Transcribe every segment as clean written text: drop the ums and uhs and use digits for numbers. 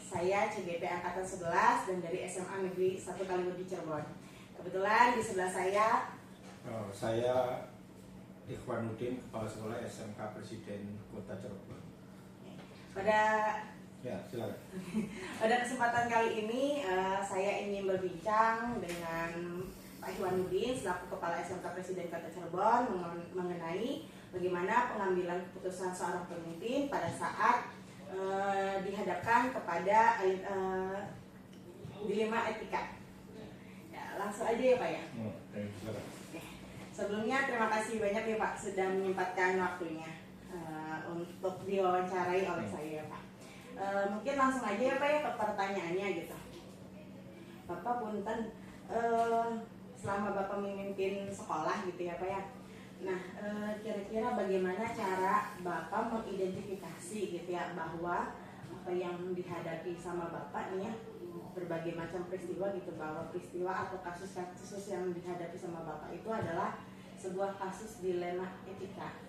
saya CGP Angkatan 11 dan dari SMA Negeri 1 Kaliwadi Cirebon. Kebetulan di sebelah saya Ikhwanuddin, Kepala Sekolah SMK Presiden Kota Cirebon. Silakan. Pada kesempatan kali ini saya ingin berbincang dengan Pak Ikhwanuddin selaku Kepala SMK Presiden Kota Cirebon mengenai bagaimana pengambilan keputusan seorang pemimpin pada saat dihadapkan kepada dilema etika. Ya, langsung aja ya Pak ya. Sebelumnya terima kasih banyak ya Pak sudah menyempatkan waktunya untuk diwawancarai oleh saya ya Pak. Mungkin langsung aja ya Pak ya ke pertanyaannya gitu. Bapak punten selama Bapak memimpin sekolah gitu ya Pak ya. Nah, kira-kira bagaimana cara Bapak mengidentifikasi gitu ya bahwa apa yang dihadapi sama Bapak nih ya, berbagai macam peristiwa gitu, bahwa peristiwa atau kasus-kasus yang dihadapi sama Bapak itu adalah sebuah kasus dilema etika.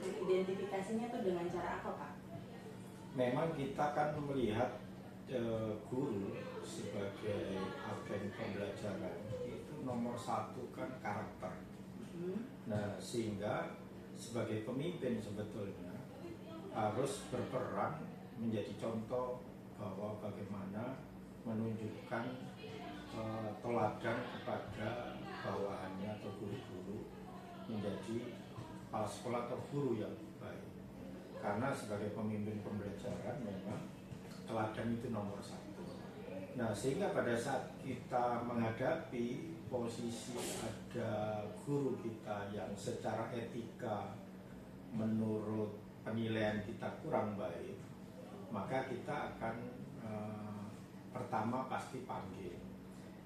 Identifikasinya tuh dengan cara apa Pak? Memang kita kan melihat guru sebagai agen pembelajaran itu nomor satu kan karakter. Nah, sehingga sebagai pemimpin sebetulnya harus berperan menjadi contoh bahwa bagaimana menunjukkan teladan kepada bawahannya atau guru-guru menjadi kepala sekolah atau guru yang baik. Karena sebagai pemimpin pembelajaran memang teladan itu nomor satu. Nah, sehingga pada saat kita menghadapi posisi ada guru kita yang secara etika menurut penilaian kita kurang baik, maka kita akan pertama pasti panggil.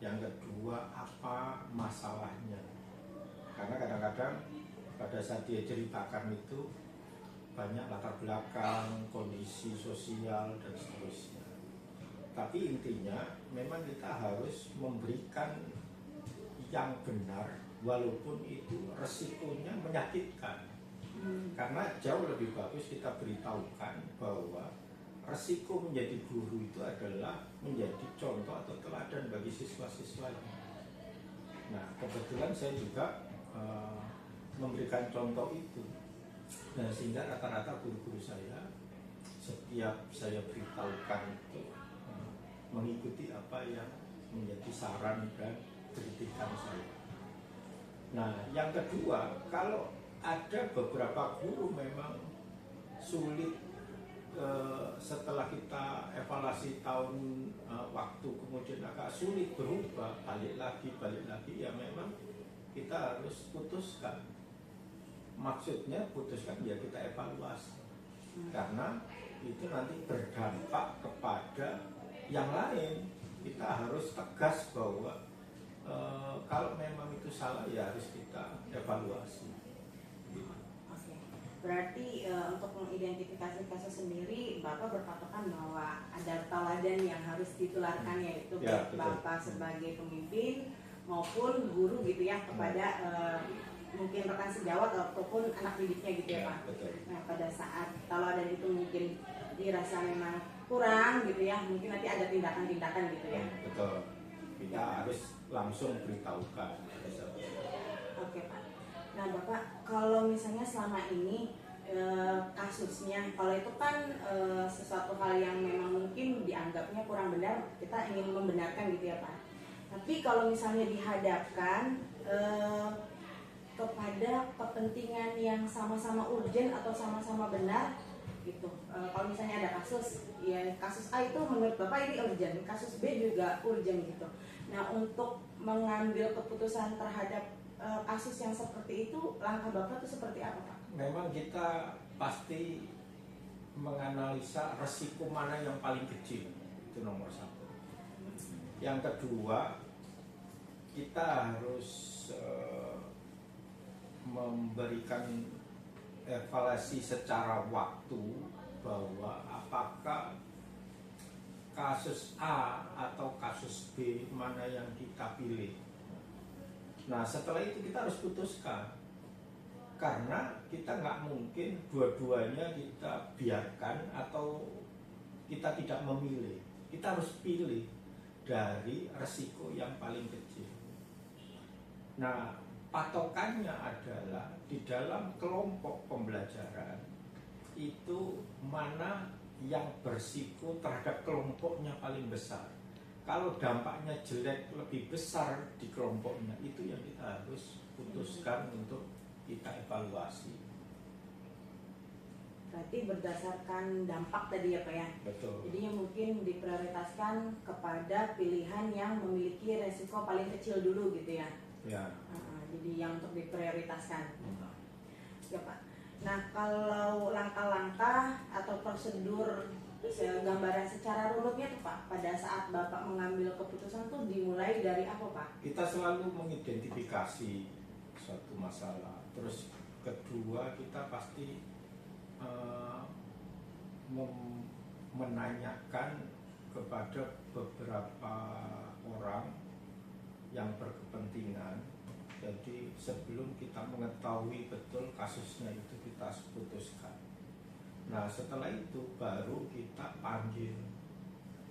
Yang kedua, apa masalahnya? Karena kadang-kadang pada saat dia ceritakan itu banyak latar belakang, kondisi sosial dan seterusnya. Tapi intinya memang kita harus memberikan yang benar walaupun itu resikonya menyakitkan. Karena jauh lebih bagus kita beritahukan bahwa resiko menjadi guru itu adalah menjadi contoh atau teladan bagi siswa-siswanya. Nah, kebetulan saya juga memberikan contoh itu. Nah, sehingga rata-rata guru-guru saya setiap saya beritahukan itu mengikuti apa yang menjadi saran dan kritikan saya. Nah, yang kedua, kalau ada beberapa guru memang sulit setelah kita evaluasi tahun waktu kemudian agak sulit berubah, balik lagi ya memang kita harus putuskan. Maksudnya putuskan ya kita evaluasi, karena itu nanti berdampak kepada yang lain. Kita harus tegas bahwa kalau memang itu salah ya harus kita evaluasi. Oke. Berarti untuk mengidentifikasi kasus sendiri, Bapak berpatokan bahwa ada teladan yang harus ditularkan, yaitu Ya, Bapak sebagai pemimpin maupun guru gitu ya kepada mungkin rekan sejawat ataupun anak didiknya gitu ya Pak. Betul. Nah, pada saat teladan itu mungkin dirasa memang kurang gitu ya, mungkin nanti ada tindakan-tindakan gitu ya. Betul. Kita harus langsung beritahukan. Oke Pak. Nah Bapak, kalau misalnya selama ini kasusnya, kalau itu kan sesuatu hal yang memang mungkin dianggapnya kurang benar, kita ingin membenarkan gitu ya Pak. Tapi kalau misalnya dihadapkan kepada kepentingan yang sama-sama urgent atau sama-sama benar gitu. Kalau misalnya ada kasus, ya kasus A itu menurut Bapak ini urgent, kasus B juga urgent gitu. Nah, untuk mengambil keputusan terhadap kasus yang seperti itu, langkah Bapak itu seperti apa Pak? Memang kita pasti menganalisa resiko mana yang paling kecil, itu nomor satu. Yang kedua, kita harus memberikan evaluasi secara waktu bahwa apakah kasus A atau kasus B mana yang kita pilih. Nah, setelah itu kita harus putuskan, karena kita nggak mungkin dua-duanya kita biarkan atau kita tidak memilih, kita harus pilih dari resiko yang paling kecil. Nah, patokannya adalah di dalam kelompok pembelajaran itu mana yang bersiko terhadap kelompoknya paling besar. Kalau dampaknya jelek lebih besar di kelompoknya, itu yang kita harus putuskan untuk kita evaluasi. Berarti berdasarkan dampak tadi ya Pak ya. Betul. Jadinya mungkin diprioritaskan kepada pilihan yang memiliki resiko paling kecil dulu gitu ya. Ya. Jadi yang untuk diprioritaskan. Ya Pak. Nah kalau langkah-langkah atau prosedur gambaran secara runutnya tuh Pak, pada saat Bapak mengambil keputusan tuh dimulai dari apa Pak? Kita selalu mengidentifikasi suatu masalah. Terus kedua kita pasti menanyakan kepada beberapa orang yang berkepentingan. Jadi sebelum kita mengetahui betul kasusnya itu kita putuskan. Nah setelah itu baru kita panggil,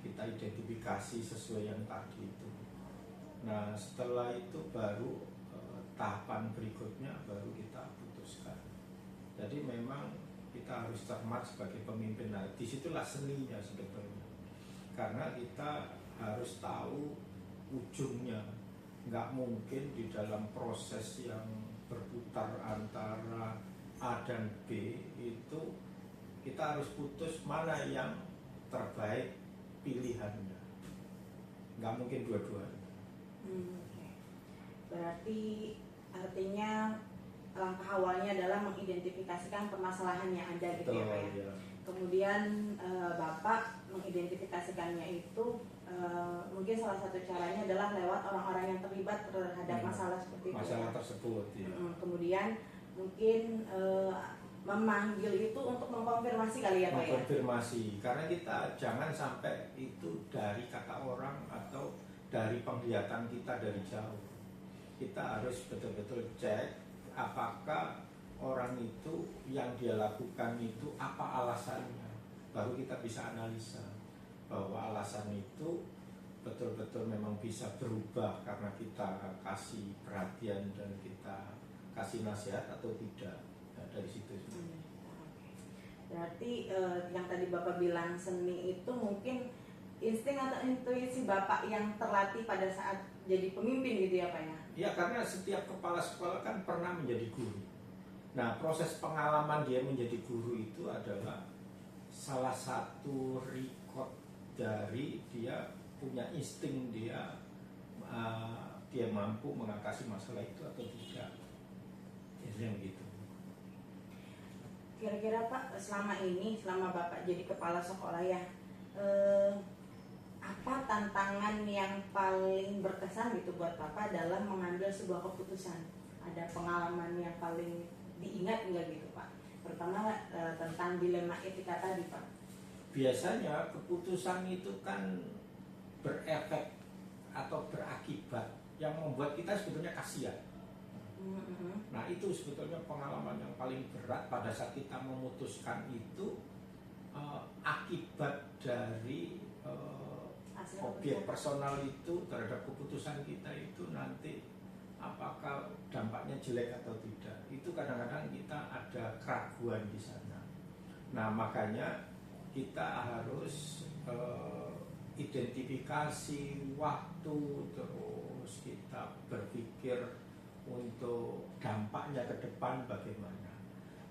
kita identifikasi sesuai yang tadi itu. Nah setelah itu baru tahapan berikutnya baru kita putuskan. Jadi memang kita harus cermat sebagai pemimpin. Nah disitulah seninya sebetulnya. Karena kita harus tahu ujungnya. Nggak mungkin di dalam proses yang berputar antara A dan B itu kita harus putus mana yang terbaik pilihannya. Nggak mungkin dua-duanya. Okay. Berarti artinya langkah awalnya adalah mengidentifikasikan permasalahan yang ada gitu ya Pak ya. Ya. Kemudian Bapak mengidentifikasikannya itu mungkin salah satu caranya adalah lewat orang-orang yang terlibat terhadap masalah seperti itu. Masalah tersebut. Ya. Kemudian mungkin memanggil itu untuk mengkonfirmasi kali ya Pak ya. Mengkonfirmasi, karena kita jangan sampai itu dari kata orang atau dari penglihatan kita dari jauh. Kita harus betul-betul cek apakah orang itu yang dia lakukan itu apa alasannya. Baru kita bisa analisa bahwa alasan itu betul-betul memang bisa berubah karena kita kasih perhatian dan kita kasih nasihat atau tidak. Nah, dari situ. Berarti yang tadi Bapak bilang seni itu mungkin insting atau intuisi Bapak yang terlatih pada saat jadi pemimpin gitu ya Pak ya? Ya karena setiap kepala sekolah kan pernah menjadi guru. Nah proses pengalaman dia menjadi guru itu adalah salah satu record dari dia punya insting dia mampu mengatasi masalah itu atau tidak. Jadi begitu. Kira-kira Pak selama Bapak jadi kepala sekolah ya, apa tantangan yang paling berkesan gitu buat Bapak dalam mengambil sebuah keputusan? Ada pengalaman yang paling diingat enggak gitu Pak? Pertama tentang dilema etika tadi Pak. Biasanya keputusan itu kan berefek atau berakibat yang membuat kita sebetulnya kasihan. Nah itu sebetulnya pengalaman yang paling berat pada saat kita memutuskan itu, akibat dari objek personal itu terhadap keputusan kita itu nanti apakah dampaknya jelek atau tidak. Itu kadang-kadang kita ada keraguan di sana. Nah makanya kita harus identifikasi waktu, terus kita berpikir untuk dampaknya ke depan bagaimana.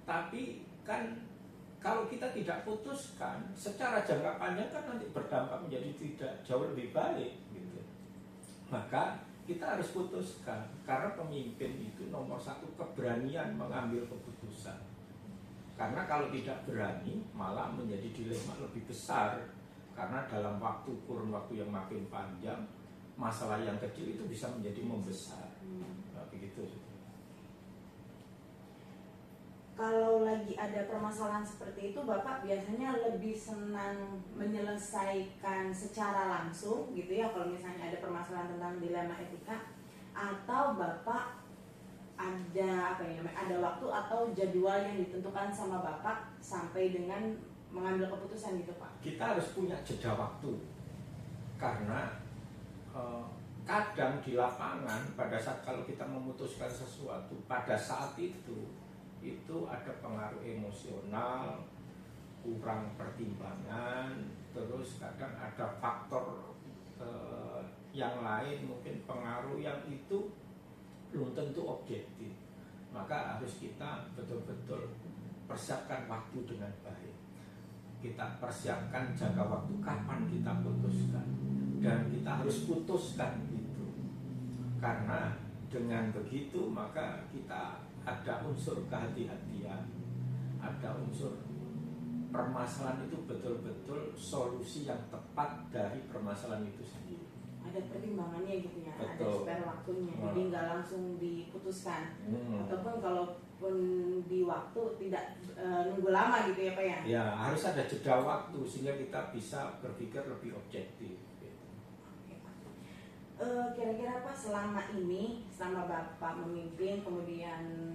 Tapi kan kalau kita tidak putuskan secara jangka panjang kan nanti berdampak menjadi tidak jauh lebih baik gitu. Maka kita harus putuskan, karena pemimpin itu nomor satu keberanian mengambil keputusan. Karena kalau tidak berani malah menjadi dilema lebih besar, karena dalam kurun waktu yang makin panjang masalah yang kecil itu bisa menjadi membesar. Nah, begitu. Kalau lagi ada permasalahan seperti itu, Bapak biasanya lebih senang menyelesaikan secara langsung gitu ya, kalau misalnya ada permasalahan tentang dilema etika, atau Bapak ada ada waktu atau jadwal yang ditentukan sama Bapak sampai dengan mengambil keputusan gitu Pak? Kita harus punya jeda waktu, karena kadang di lapangan pada saat kalau kita memutuskan sesuatu pada saat itu ada pengaruh emosional, kurang pertimbangan, terus kadang ada faktor yang lain, mungkin pengaruh yang itu belum tentu objektif. Maka harus kita betul-betul persiapkan waktu dengan baik. Kita persiapkan jangka waktu kapan kita putuskan, dan kita harus putuskan itu, karena dengan begitu maka kita ada unsur kehati-hatian, ada unsur permasalahan itu betul-betul solusi yang tepat dari permasalahan itu sendiri. Ada pertimbangannya gitu ya, Betul. ada spare waktunya, jadi nggak langsung diputuskan. Ataupun kalaupun di waktu tidak nunggu lama gitu ya Pak ya? Ya, harus ada jeda waktu sehingga kita bisa berpikir lebih objektif. Kira-kira Pak, selama Bapak memimpin kemudian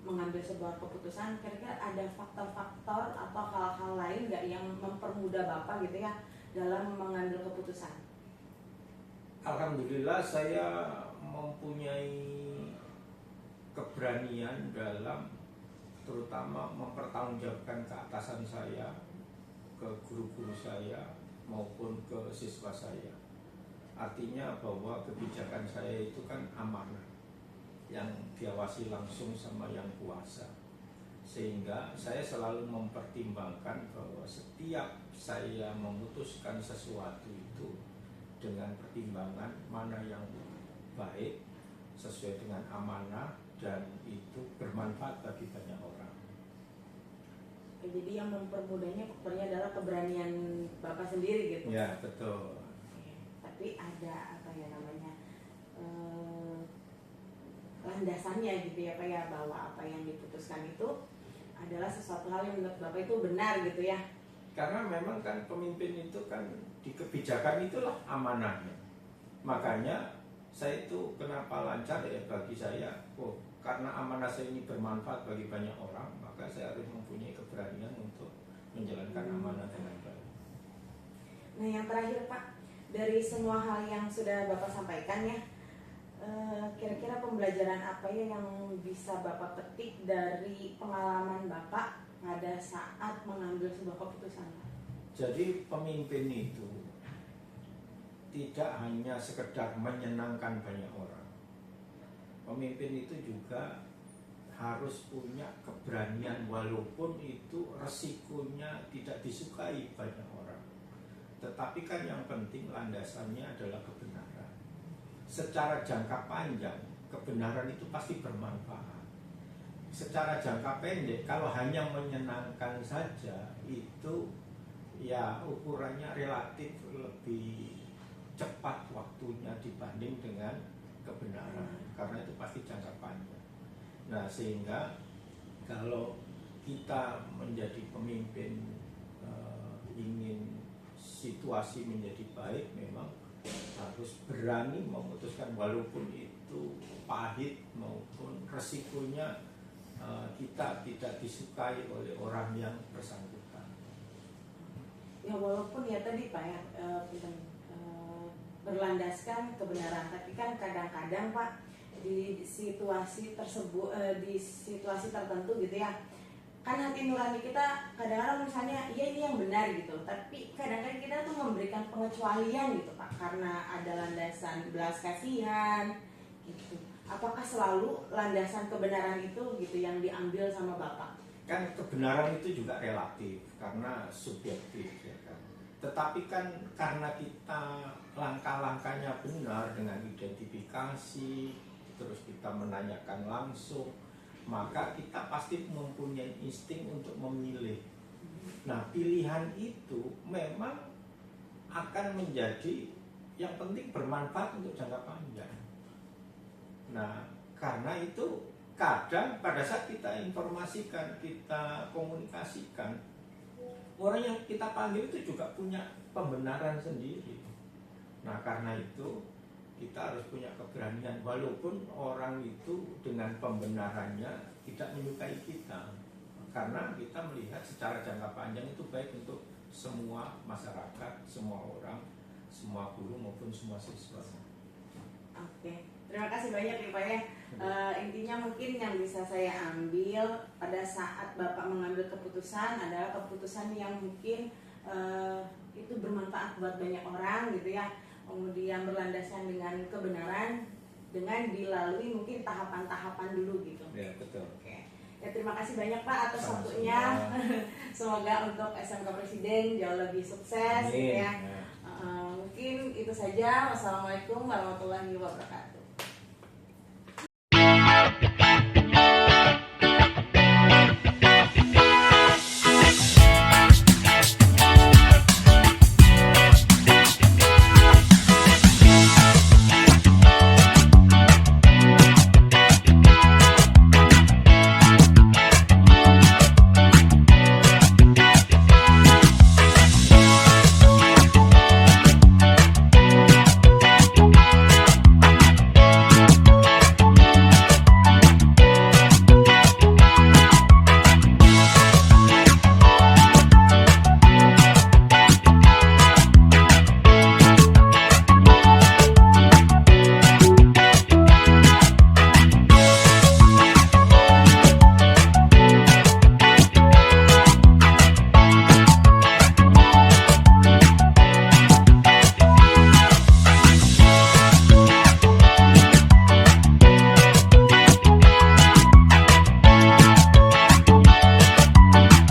mengambil sebuah keputusan, kira-kira ada faktor-faktor atau hal-hal lain nggak yang mempermudah Bapak gitu ya dalam mengambil keputusan? Alhamdulillah saya mempunyai keberanian dalam terutama mempertanggungjawabkan ke atasan saya, ke guru-guru saya maupun ke siswa saya. Artinya bahwa kebijakan saya itu kan amanah yang diawasi langsung sama yang kuasa, sehingga saya selalu mempertimbangkan bahwa setiap saya memutuskan sesuatu itu dengan pertimbangan mana yang baik sesuai dengan amanah dan itu bermanfaat bagi banyak orang. Jadi yang mempermudahnya pokoknya adalah keberanian Bapak sendiri gitu. Ya, betul. Tapi ada apa ya namanya landasannya gitu ya Pak ya, bahwa apa yang diputuskan itu adalah sesuatu hal yang menurut Bapak itu benar gitu ya. Karena memang kan pemimpin itu kan di kebijakan itulah amanahnya. Makanya saya itu kenapa lancar ya bagi saya, karena amanah saya ini bermanfaat bagi banyak orang, maka saya harus mempunyai keberanian untuk menjalankan amanah dengan baik. Nah yang terakhir Pak, dari semua hal yang sudah Bapak sampaikan ya, kira-kira pembelajaran apa ya yang bisa Bapak petik dari pengalaman Bapak pada saat mengambil sebuah keputusan? Jadi pemimpin itu tidak hanya sekedar menyenangkan banyak orang. Pemimpin itu juga harus punya keberanian walaupun itu resikonya tidak disukai banyak orang. Tetapi kan yang penting landasannya adalah kebenaran. Secara jangka panjang kebenaran itu pasti bermanfaat. Secara jangka pendek kalau hanya menyenangkan saja itu ya ukurannya relatif lebih cepat waktunya dibanding dengan kebenaran, karena itu pasti jangka panjang. Nah sehingga kalau kita menjadi pemimpin ingin situasi menjadi baik, memang harus berani memutuskan walaupun itu pahit maupun resikonya kita tidak disukai oleh orang yang bersangkutan. Ya walaupun ya tadi Pak ya berlandaskan kebenaran, tapi kan kadang-kadang Pak di situasi tersebut di situasi tertentu gitu ya, kan hati nurani kita kadang-kadang misalnya iya ini yang benar gitu, tapi kadang-kadang kita tuh memberikan pengecualian gitu Pak karena ada landasan belas kasihan gitu. Apakah selalu landasan kebenaran itu gitu yang diambil sama Bapak? Kan kebenaran itu juga relatif karena subjektif ya kan. Tetapi kan karena kita langkah-langkahnya benar dengan identifikasi, terus kita menanyakan langsung, maka kita pasti mempunyai insting untuk memilih. Nah pilihan itu memang akan menjadi yang penting bermanfaat untuk jangka panjang. Nah karena itu kadang pada saat kita informasikan, kita komunikasikan, orang yang kita panggil itu juga punya pembenaran sendiri. Nah karena itu kita harus punya keberanian walaupun orang itu dengan pembenarannya tidak menyukai kita, karena kita melihat secara jangka panjang itu baik untuk semua masyarakat, semua orang, semua guru maupun semua siswa. Oke, terima kasih banyak nih Pak ya. Intinya mungkin yang bisa saya ambil pada saat Bapak mengambil keputusan adalah keputusan yang mungkin itu bermanfaat buat banyak orang gitu ya. Kemudian berlandaskan dengan kebenaran, dengan dilalui mungkin tahapan-tahapan dulu gitu. Ya, betul. Oke. Ya, terima kasih banyak Pak atas Sama-sama. waktunya. Semoga untuk SMK Presiden jauh lebih sukses gitu Amin. ya. Mungkin itu saja. Wassalamualaikum warahmatullahi wabarakatuh.